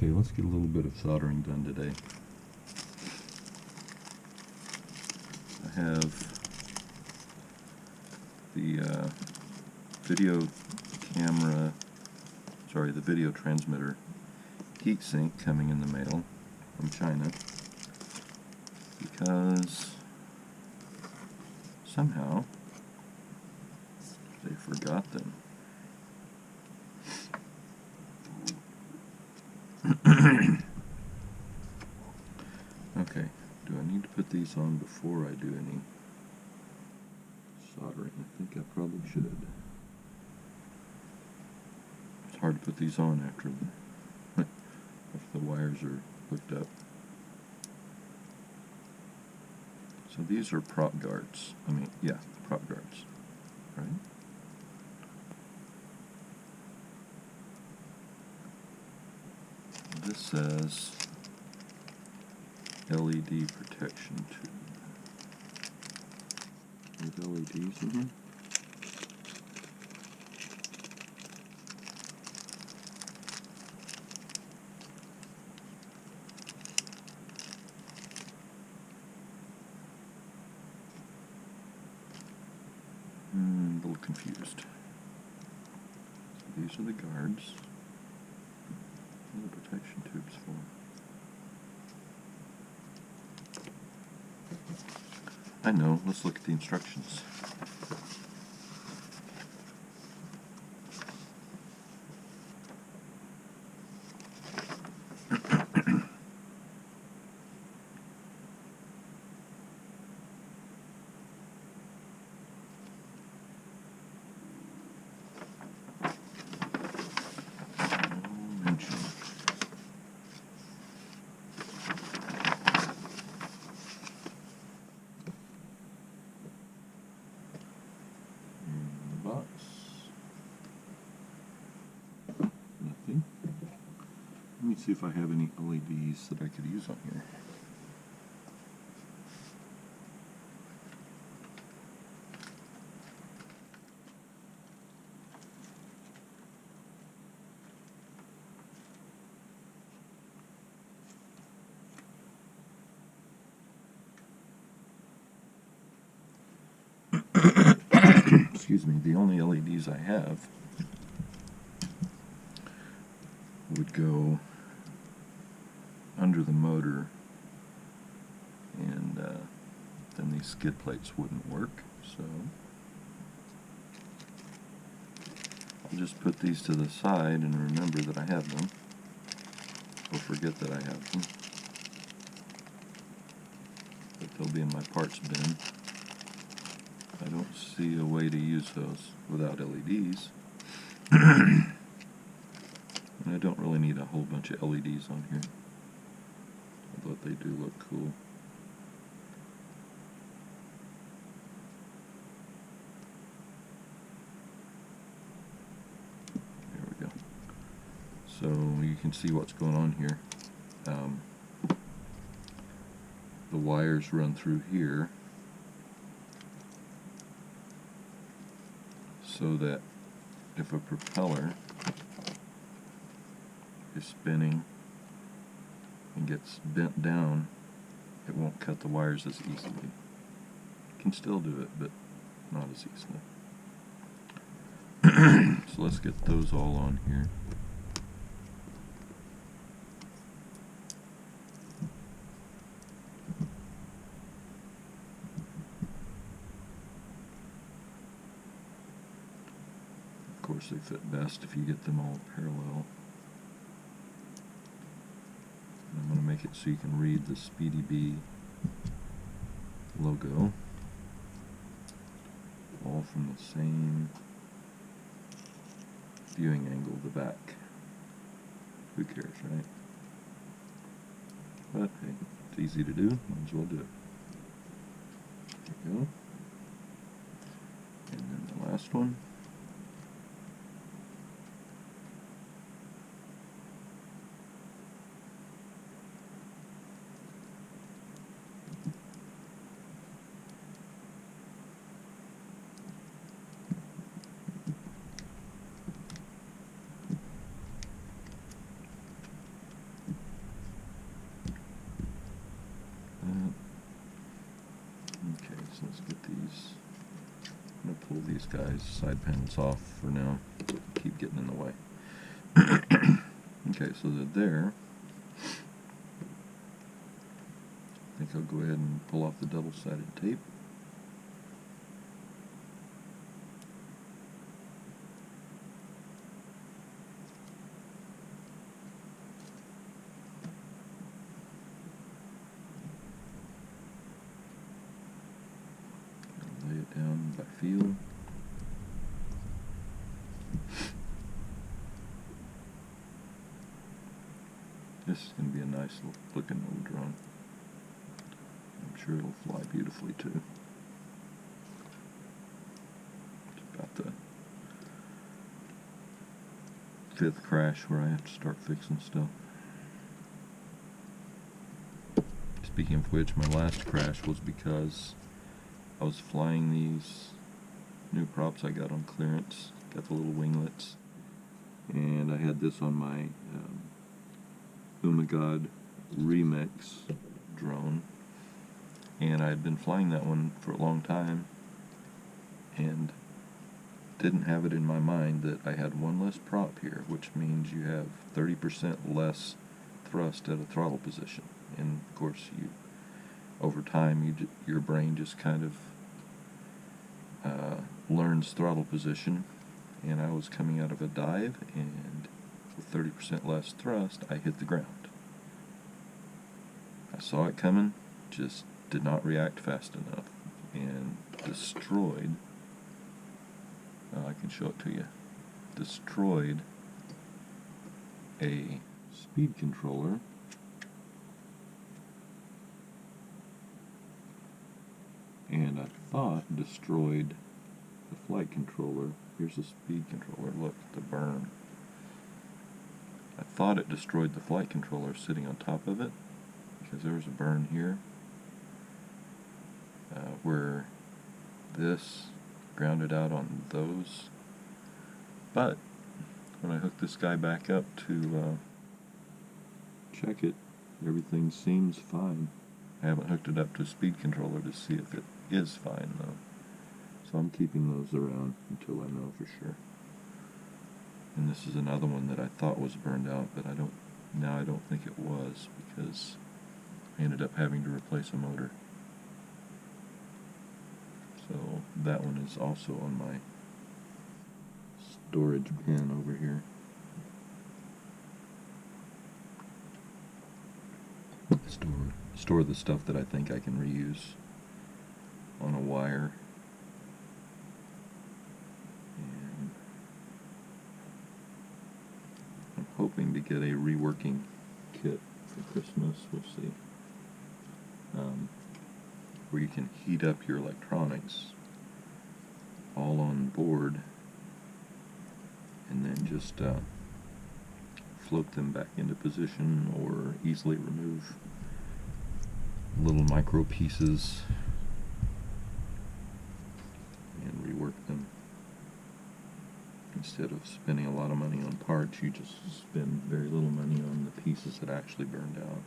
Okay, let's get a little bit of soldering done today. I have the the video transmitter heatsink coming in the mail from China because somehow they forgot them. Okay, do I need to put these on before I do any soldering? I think I probably should. It's hard to put these on after the wires are hooked up. So these are prop guards. Prop guards, right? This says LED protection tube. There's LEDs in here. A little confused. So these are the guards. What are the protection tubes for? I know, let's look at the instructions. Nothing. Let me see if I have any LEDs that I could use on here. Excuse me, the only LEDs I have would go under the motor, and then these skid plates wouldn't work, so I'll just put these to the side and remember that I have them, or forget that I have them, but they'll be in my parts bin. I don't see a way to use those without LEDs. And I don't really need a whole bunch of LEDs on here, although they do look cool. There we go. So you can see what's going on here. The wires run through here so that if a propeller is spinning and gets bent down, it won't cut the wires as easily. It can still do it, but not as easily. So let's get those all on here. Of course, they fit best if you get them all parallel. And I'm going to make it so you can read the SpeedyBee logo, all from the same viewing angle, the back. Who cares, right? But hey, it's easy to do, might as well do it. There we go. And then the last one. guy's side panels off for now. Keep getting in the way. Okay, so they're there. I think I'll go ahead and pull off the double-sided tape. Lay it down by feel. This is going to be a nice looking little drone. I'm sure it'll fly beautifully too. It's about the 5th crash where I have to start fixing stuff. Speaking of which, my last crash was because I was flying these new props I got on clearance. Got the little winglets, and I had this on my God Remix drone, and I had been flying that one for a long time and didn't have it in my mind that I had one less prop here, which means you have 30% less thrust at a throttle position. And of course, over time your brain just kind of learns throttle position, and I was coming out of a dive, and with 30% less thrust I hit the ground. I saw it coming, just did not react fast enough, and destroyed, I can show it to you, destroyed a speed controller and I thought destroyed the flight controller. Here's the speed controller, look, the burn. I thought it destroyed the flight controller sitting on top of it, because there was a burn here where this grounded out on those. But when I hooked this guy back up to check it, everything seems fine. I haven't hooked it up to a speed controller to see if it is fine though. So I'm keeping those around until I know for sure. And this is another one that I thought was burned out, but I don't think it was, because I ended up having to replace a motor. So that one is also on my storage bin over here. Store the stuff that I think I can reuse on a wire. And I'm hoping to get a reworking kit for Christmas. We'll see. Where you can heat up your electronics all on board and then just float them back into position, or easily remove little micro pieces and rework them. Instead of spending a lot of money on parts, you just spend very little money on the pieces that actually burned out.